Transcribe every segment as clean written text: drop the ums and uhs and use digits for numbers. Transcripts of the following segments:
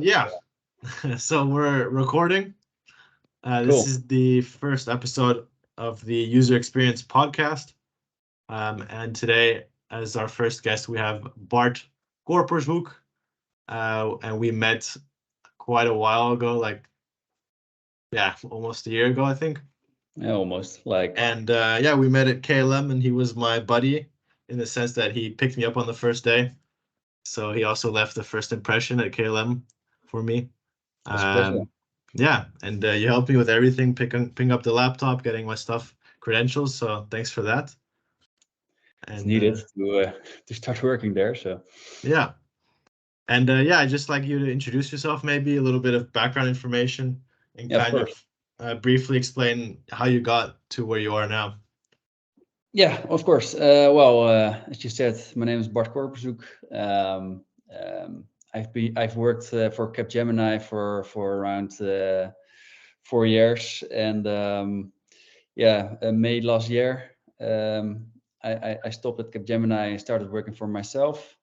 Yeah, so we're recording. This Cool. is the first episode of the User Experience podcast. And today, as our first guest, we have Bart Korpershoek. And we met quite a while ago, like, yeah, almost a year ago, I think. Yeah, almost like And yeah, we met at KLM, and he was my buddy in the sense that he picked me up on the first day. So he also left the first impression at KLM for me. it's a pleasure. Um, yeah, and you helped me with everything, picking up the laptop, getting my stuff, credentials. So thanks for that. It's And needed to start working there. So yeah, and yeah, I'd just like you to introduce yourself, maybe a little bit of background information, and yeah, of kind of course. briefly explain how you got to where you are now. Yeah, of course. As you said, my name is Bart Korpershoek. I've worked for Capgemini for around 4 years, and May last year, I stopped at Capgemini and started working for myself.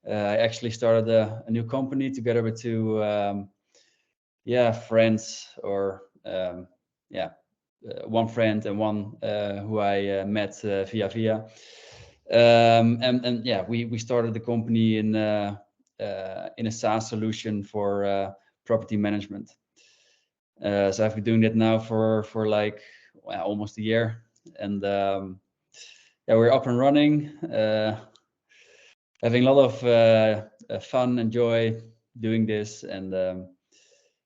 I actually started a new company together with two friends, or one friend and one who I met via. And yeah, we started the company in a SaaS solution for property management. So I've been doing that now for like almost a year, and yeah, we're up and running, having a lot of fun and joy doing this. And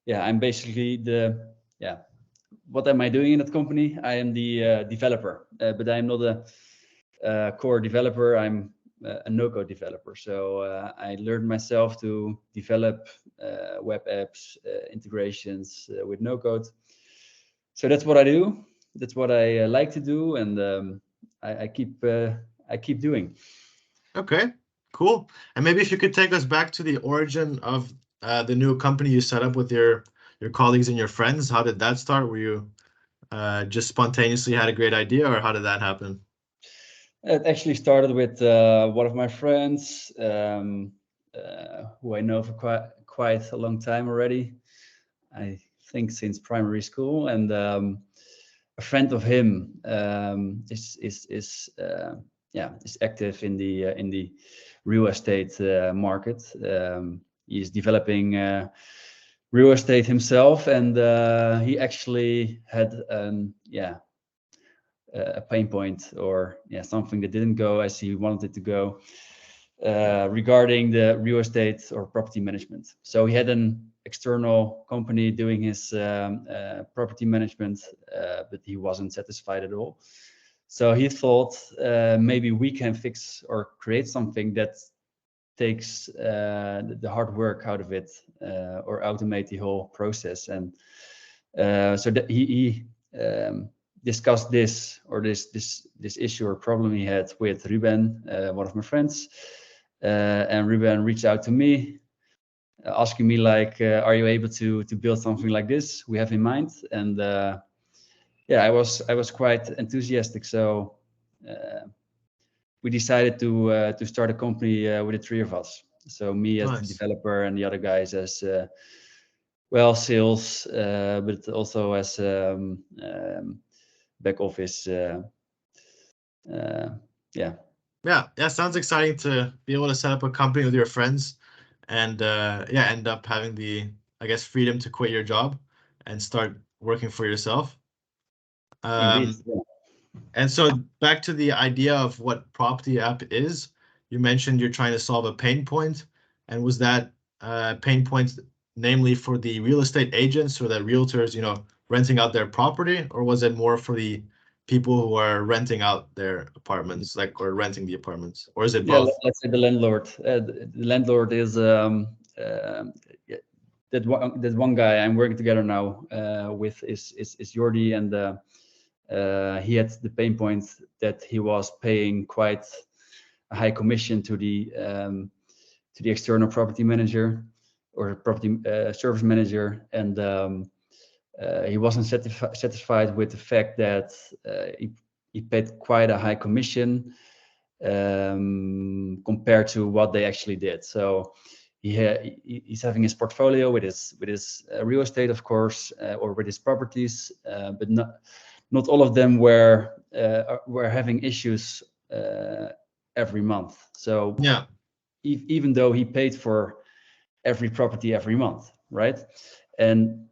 yeah, I'm basically the yeah. What am I doing in that company? I am the developer, but I'm not a core developer. I'm a no-code developer. So I learned myself to develop web apps, integrations with no-code. So that's what I do. That's what I like to do, and I keep doing. Okay, cool. And maybe if you could take us back to the origin of the new company you set up with your colleagues and your friends. How did that start? Were you just spontaneously had a great idea, or how did that happen? It actually started with one of my friends, who I know for quite a long time already. I think since primary school, and a friend of him is active in the real estate market. He's developing real estate himself, and he actually had a pain point, or something that didn't go as he wanted it to go, regarding the real estate or property management. So he had an external company doing his property management, but he wasn't satisfied at all. So he thought, maybe we can fix or create something that takes the hard work out of it, or automate the whole process. And so that he discussed this issue or problem he had with Ruben, one of my friends. And Ruben reached out to me, asking me like, are you able to build something like this we have in mind? And yeah, I was quite enthusiastic. So we decided to start a company with the three of us. So me as the Nice. developer, and the other guys as sales, but also as back office. Uh, yeah. Yeah, yeah, sounds exciting to be able to set up a company with your friends and yeah, end up having the, I guess, freedom to quit your job and start working for yourself. Indeed. Um, Yeah. and so back to the idea of what Propty app is, you mentioned you're trying to solve a pain point, and was that pain point namely for the real estate agents or the realtors, renting out their property, or was it more for the people who are renting out their apartments, like, or renting the apartments, or is it Yeah, both? let's say the landlord. The landlord is yeah, that one guy I'm working together now with is Jordi, and he had the pain point that he was paying quite a high commission to the external property manager or property service manager, and he wasn't satisfied with the fact that he paid quite a high commission compared to what they actually did. So he's having his portfolio with his real estate, of course, or with his properties, but not all of them were having issues every month. So Yeah. even though he paid for every property every month, right? And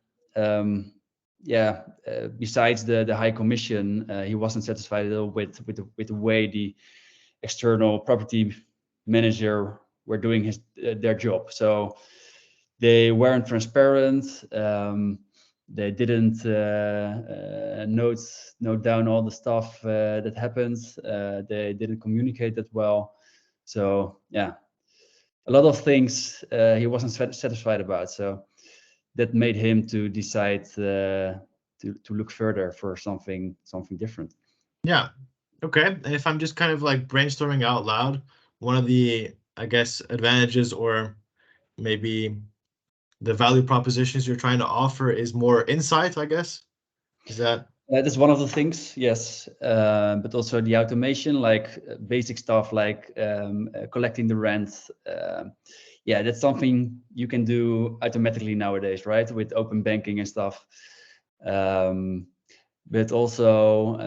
besides the high commission, he wasn't satisfied at all with the way the external property manager were doing their job. So they weren't transparent. They didn't note down all the stuff that happens. They didn't communicate that well. So yeah, a lot of things he wasn't satisfied about. So that made him to decide to look further for something different. Yeah. Okay. And if I'm just kind of like brainstorming out loud, one of the, I guess, advantages or maybe the value propositions you're trying to offer is more insight, I guess. Is that? That's one of the things, yes. But also the automation, like basic stuff like collecting the rent. Yeah, that's something you can do automatically nowadays, right? With open banking and stuff. But also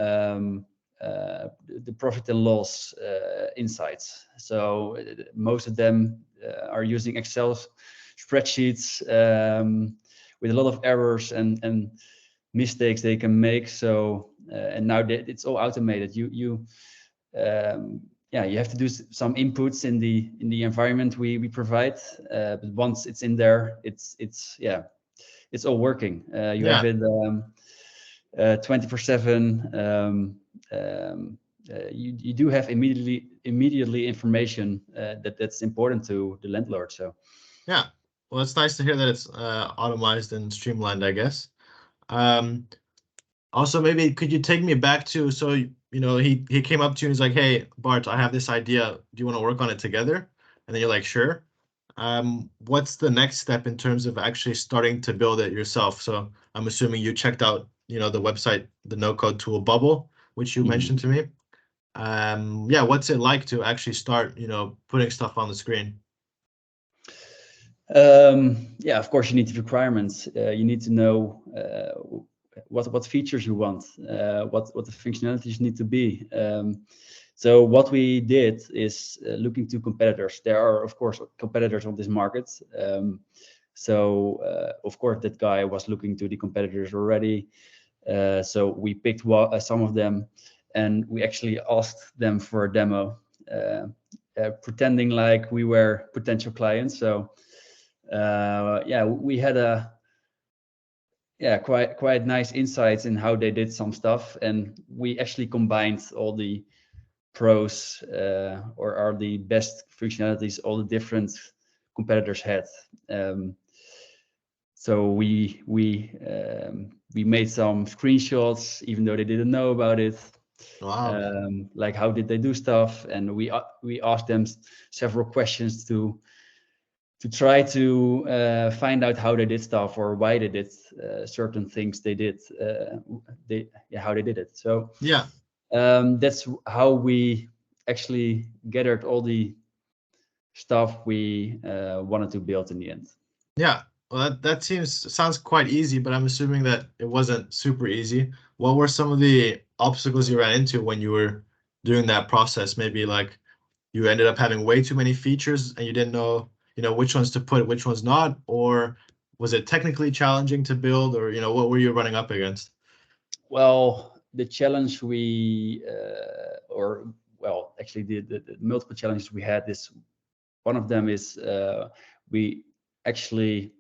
the profit and loss insights. So most of them are using Excel spreadsheets with a lot of errors and mistakes they can make. So and now that it's all automated, you have to do some inputs in the environment we provide, but once it's in there, it's all working. You have it 24/7. You do have immediately information that's important to the landlord. So Yeah, well, it's nice to hear that it's automized and streamlined, I guess. Also, maybe could you take me back to, so he came up to you and he's like, "Hey, Bart, I have this idea. Do you want to work on it together?" And then you're like, "Sure." What's the next step in terms of actually starting to build it yourself? So I'm assuming you checked out, the website, the no-code tool Bubble, which you mentioned to me. Yeah, what's it like to actually start, putting stuff on the screen? Yeah, of course you need the requirements. You need to know what features you want, what the functionalities need to be. So what we did is looking to competitors. There are, of course, competitors on this market. So of course that guy was looking to the competitors already. So we picked some of them, and we actually asked them for a demo, pretending like we were potential clients. So we had quite nice insights in how they did some stuff, and we actually combined all the pros or are the best functionalities all the different competitors had. So we made some screenshots, even though they didn't know about it. Wow. Like how did they do stuff, and we asked them several questions to try to find out how they did stuff or why they did certain things they did, how they did it. So Yeah. that's how we actually gathered all the stuff we wanted to build in the end. Yeah. Well, that sounds quite easy, but I'm assuming that it wasn't super easy. What were some of the obstacles you ran into when you were doing that process? Maybe like you ended up having way too many features and you didn't know, which ones to put, which ones not, or was it technically challenging to build, or, what were you running up against? Well, the challenge actually the multiple challenges we had is, one of them is we actually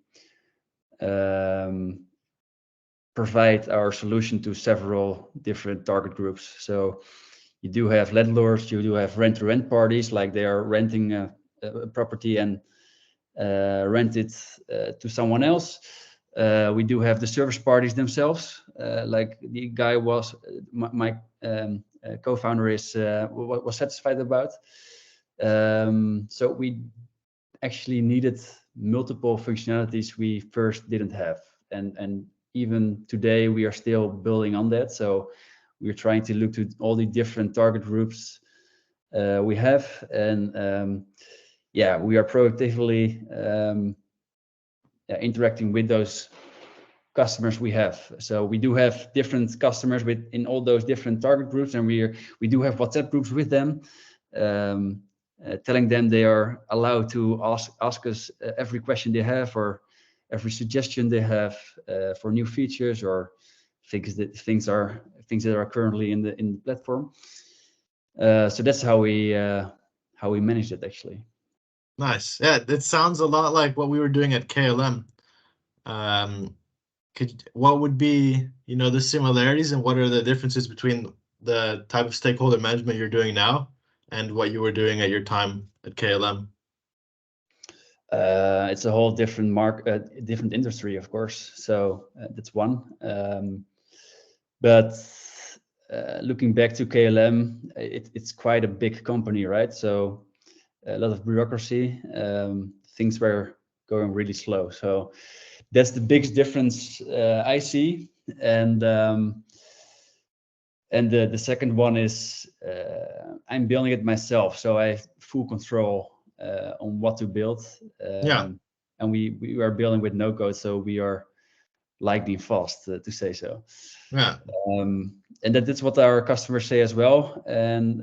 provide our solution to several different target groups. So you do have landlords, you do have rent-to-rent parties, like they are renting a property and rent it to someone else. We do have the service parties themselves, like the guy was my co-founder was satisfied about. So we actually needed multiple functionalities we first didn't have, and even today we are still building on that. So we're trying to look to all the different target groups we have, and yeah, we are proactively interacting with those customers we have. So we do have different customers in all those different target groups, and we do have WhatsApp groups with them, telling them they are allowed to ask us every question they have or every suggestion they have for new features or things that are currently in the platform. So that's how we manage it actually. Nice. Yeah, it sounds a lot like what we were doing at KLM. What would be, the similarities and what are the differences between the type of stakeholder management you're doing now and what you were doing at your time at KLM? It's a whole different different industry, of course. So that's one. But looking back to KLM, it's quite a big company, right? So a lot of bureaucracy. Things were going really slow. So that's the biggest difference I see. And the second one is I'm building it myself, so I have full control on what to build. Yeah. And we are building with no code, so we are lightning fast, to say so. Yeah. And that's what our customers say as well. And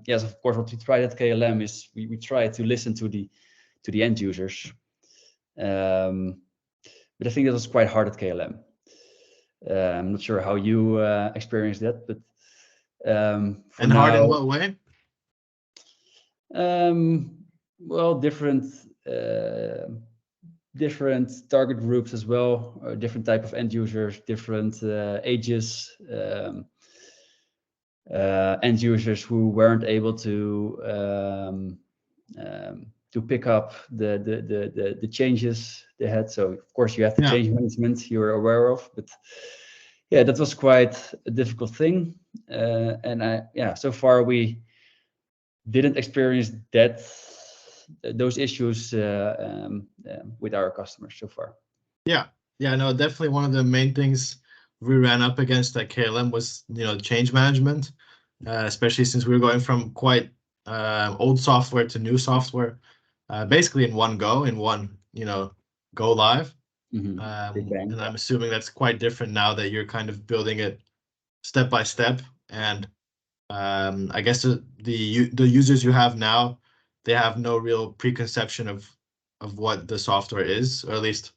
yes, of course, what we tried at KLM is we try to listen to the end users. But I think that was quite hard at KLM. I'm not sure how you experienced that, but And hard in what way? Well, different target groups as well, different type of end users, different ages, end users who weren't able to pick up the changes they had. So of course you have the change management you're aware of, but yeah, that was quite a difficult thing. And so far we didn't experience those issues with our customers so far. Yeah, no, definitely one of the main things we ran up against at KLM was, change management, especially since we were going from quite old software to new software, basically in one go, go live. And I'm assuming that's quite different now that you're kind of building it step by step. And I guess the users you have now, they have no real preconception of what the software is, or at least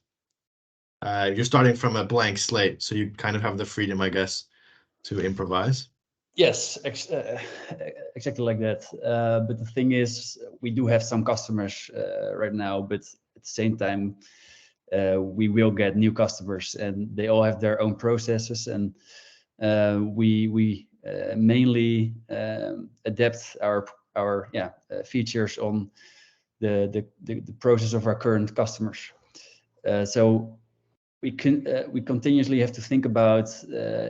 you're starting from a blank slate, so you kind of have the freedom, I guess, to improvise. Yes, exactly like that. But the thing is, we do have some customers right now, but at the same time, we will get new customers, and they all have their own processes, and we mainly adapt our features on the process of our current customers. So we continuously have to think about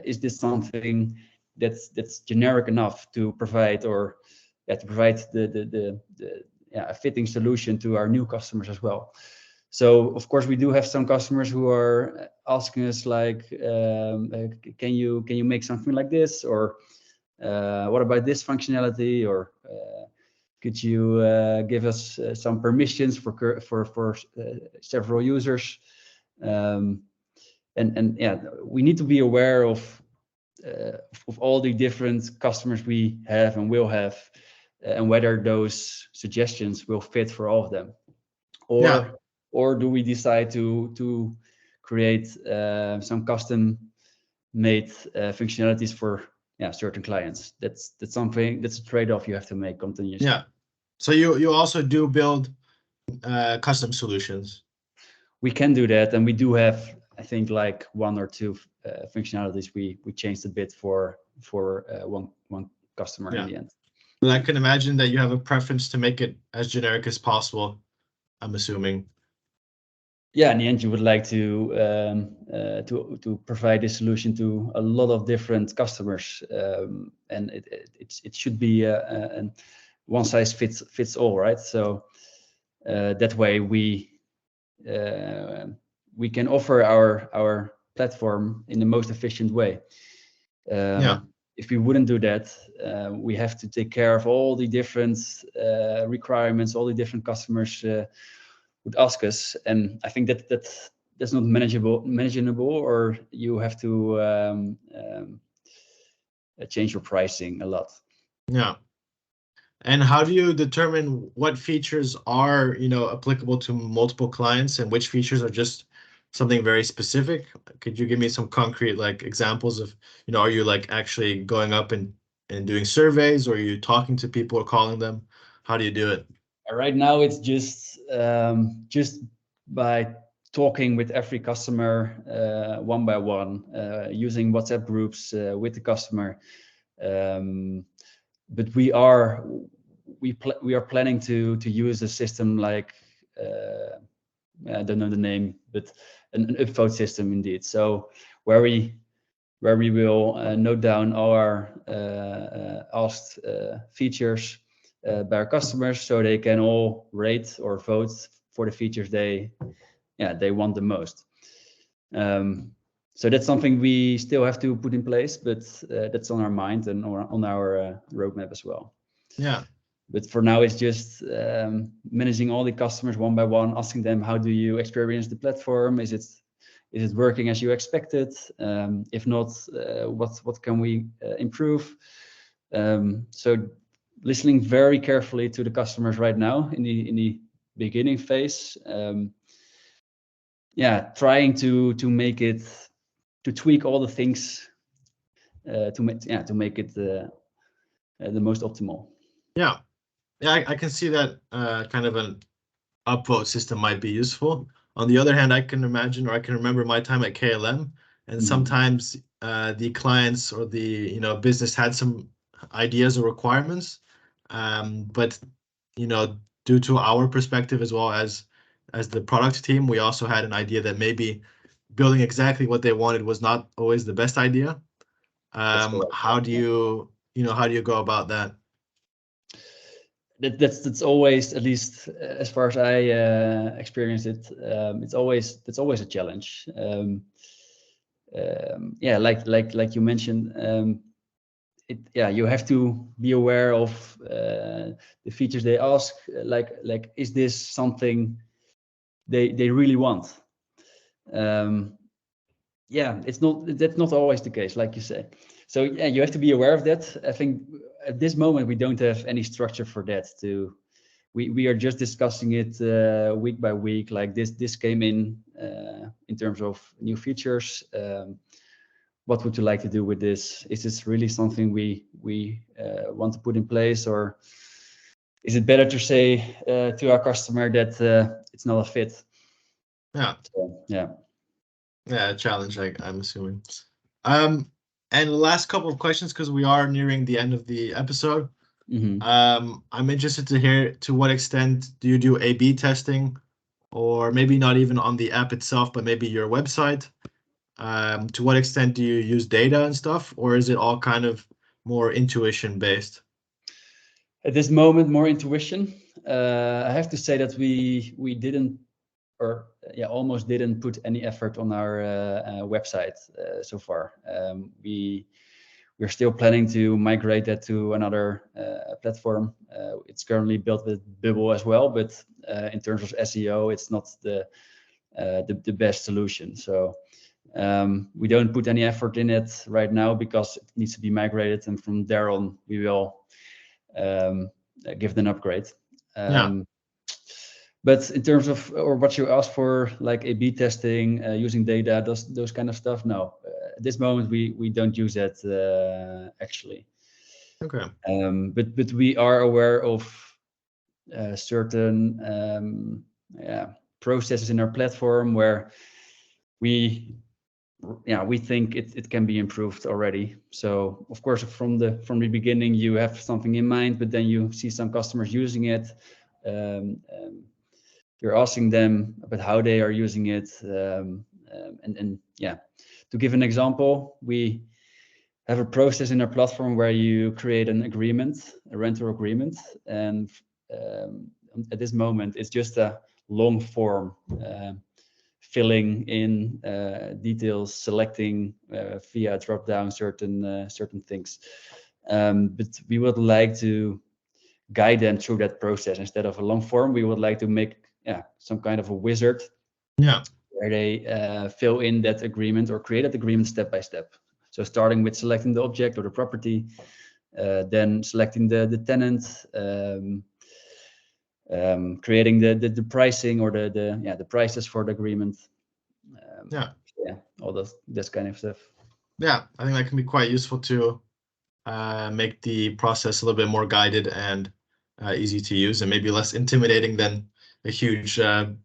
is this something that's generic enough to provide a fitting solution to our new customers as well. So of course we do have some customers who are asking us like, can you make something like this, or what about this functionality, or could you give us some permissions for several users? And yeah, we need to be aware of all the different customers we have and will have, and whether those suggestions will fit for all of them, or do we decide to create some custom made functionalities for certain clients. That's a trade-off you have to make continuously. Yeah. So you also do build custom solutions. We can do that, and we do have, I think, like one or two functionalities we changed a bit for one customer in the end. Well, I can imagine that you have a preference to make it as generic as possible, I'm assuming. Yeah, in the end, you would like to provide this solution to a lot of different customers, and it should be a one size fits all, right? So that way we can offer our platform in the most efficient way. if we wouldn't do that, we have to take care of all the different requirements, all the different customers would ask us, and I think that's not manageable, or you have to change your pricing a lot. Yeah. And how do you determine what features are, applicable to multiple clients and which features are just something very specific? Could you give me some concrete like examples of, are you like actually going up and doing surveys, or are you talking to people or calling them? How do you do it? Right now, it's just by talking with every customer one by one, using WhatsApp groups with the customer. But we are planning to use a system like I don't know the name, but an upvote system indeed. So where we will note down all our asked features by our customers, so they can all rate or vote for the features they want the most. So that's something we still have to put in place, but that's on our mind and on our roadmap as well. Yeah. But for now, it's just managing all the customers one by one, asking them, how do you experience the platform? Is it working as you expected? If not, what can we improve? So listening very carefully to the customers right now in the beginning phase. Trying to make it, to tweak all the things to make it the most optimal. Yeah. I can see that kind of an upvote system might be useful. On the other hand, I can imagine, or I can remember my time at KLM, and sometimes the clients or the business had some ideas or requirements, but due to our perspective as well as the product team, we also had an idea that maybe building exactly what they wanted was not always the best idea. How do you go about that? That's always, at least as far as I experienced it, it's always a challenge. Like you mentioned, you have to be aware of the features they ask. Like, is this something they really want? That's not always the case, like you say. So you have to be aware of that. I think at this moment we don't have any structure for that. We are just discussing it week by week. Like this came in terms of new features. What would you like to do with this? Is this really something we want to put in place, or is it better to say to our customer that it's not a fit? Yeah. So, yeah. Yeah, a challenge, I'm assuming. And the last couple of questions, because we are nearing the end of the episode. I'm interested to hear, to what extent do you do A/B testing, or maybe not even on the app itself, but maybe your website? To what extent do you use data and stuff, or is it all kind of more intuition based? At this moment, more intuition. I have to say that we didn't, or almost didn't put any effort on our website so far. We're still planning to migrate that to another platform. It's currently built with Bubble as well, but in terms of SEO, it's not the best solution. So we don't put any effort in it right now because it needs to be migrated, and from there on we will give it an upgrade. But in terms of, or what you asked for, like A/B testing, using data, those kind of stuff, no. At this moment, we don't use that actually. Okay. But we are aware of certain processes in our platform where we think it can be improved already. So of course, from the beginning, you have something in mind, but then you see some customers using it. You're asking them about how they are using it, to give an example, we have a process in our platform where you create an agreement, a rental agreement, and at this moment it's just a long form filling in details, selecting via drop down certain things. But we would like to guide them through that process. Instead of a long form, we would like to make some kind of a wizard where they fill in that agreement or create that agreement step by step. So starting with selecting the object or the property, then selecting the tenant, creating the pricing or the prices for the agreement. All this kind of stuff. Yeah, I think that can be quite useful to make the process a little bit more guided and easy to use, and maybe less intimidating than a huge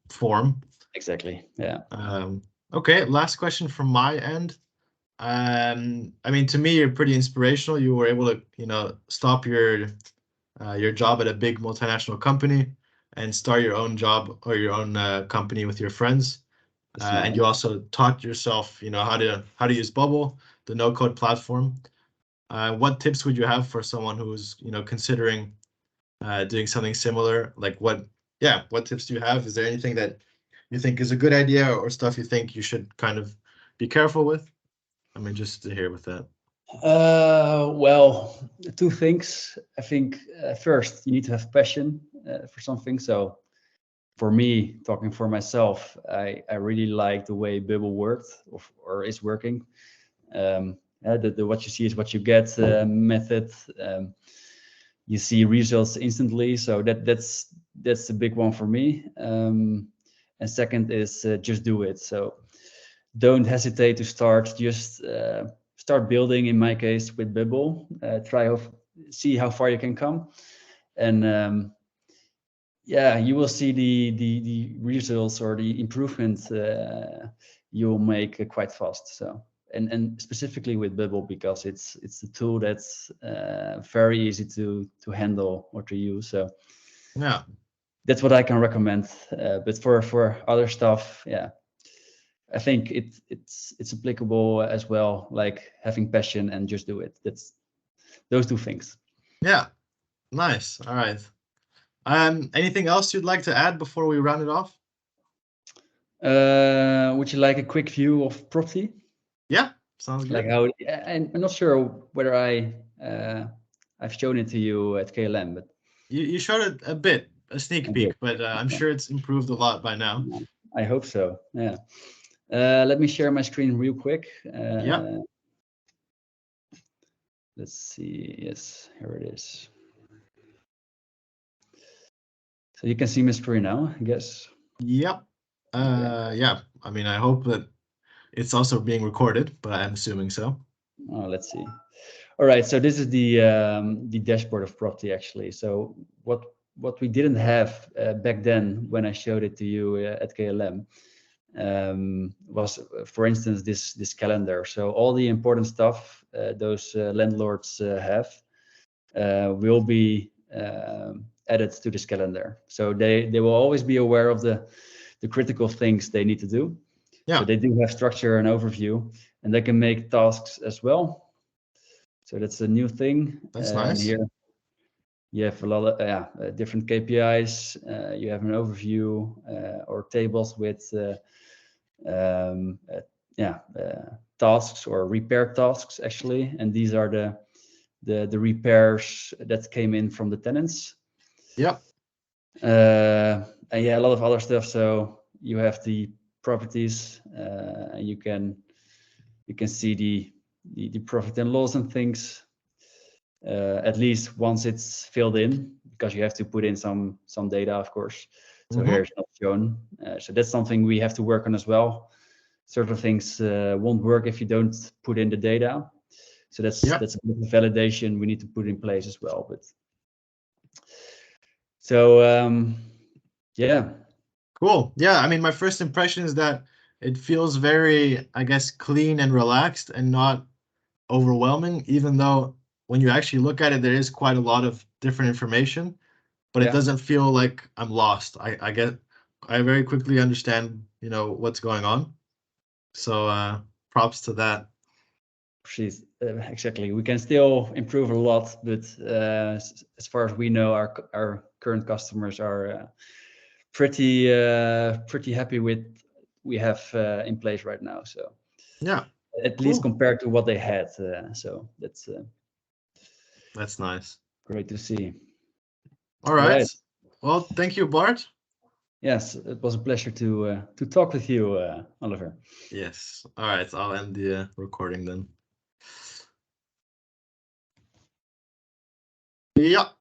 form. Exactly. Yeah. Okay, last question from my end. I mean, to me, you're pretty inspirational. You were able to, stop your job at a big multinational company and start your own job or your own company with your friends. And you also taught yourself, how to use Bubble, the no-code platform. What tips would you have for someone who's, considering doing something similar? Like what tips do you have? Is there anything that you think is a good idea or stuff you think you should kind of be careful with? I mean, just to hear with that. Well, two things. I think first, you need to have passion for something. So for me, talking for myself, I really like the way Bubble worked or is working. The what you see is what you get method. You see results instantly. So that's a big one for me. And second is just do it. So don't hesitate to start. Just start building. In my case, with Bubble, see how far you can come, and you will see the results or the improvements you'll make quite fast. So and specifically with Bubble, because it's a tool that's very easy to handle or to use. So that's what I can recommend. But for other stuff, I think it's applicable as well, like having passion and just do it. That's those two things. Yeah, nice. All right. Anything else you'd like to add before we round it off? Would you like a quick view of Propty? Yeah, sounds good. Like how? I'm not sure whether I've shown it to you at KLM, but you showed it a bit, a sneak peek, but I'm sure it's improved a lot by now. I hope so. Yeah. Let me share my screen real quick. Let's see. Yes, here it is. So you can see my screen now, I guess. Yep. Yeah. I mean, I hope that it's also being recorded, but I'm assuming so. Oh, let's see. All right. So this is the dashboard of Propty actually. So what we didn't have back then when I showed it to you at KLM was, for instance, this calendar. So all the important stuff those landlords have will be added to this calendar. So they will always be aware of the critical things they need to do. Yeah. So they do have structure and overview, and they can make tasks as well. So that's a new thing. That's nice. And here you have a lot of different KPIs. You have an overview or tables with tasks or repair tasks actually, and these are the repairs that came in from the tenants. Yep. And a lot of other stuff. So you have the properties, and you can see the profit and loss and things. At least once it's filled in, because you have to put in some data, of course. So here it's not shown. So that's something we have to work on as well. Certain things won't work if you don't put in the data. So that's a bit of validation we need to put in place as well. But so Cool. Yeah, I mean, my first impression is that it feels very, I guess, clean and relaxed and not overwhelming, even though when you actually look at it, there is quite a lot of different information, but it doesn't feel like I'm lost. I very quickly understand, what's going on. So props to that. Exactly. We can still improve a lot, but as far as we know, our current customers are pretty happy with we have in place right now. So Yeah, at least cool. compared to what they had. So That's nice. great to see. All right. Right. Well, thank you, Bart. Yes, it was a pleasure to talk with you, Oliver. Yes. All right. I'll end the recording then. Yeah.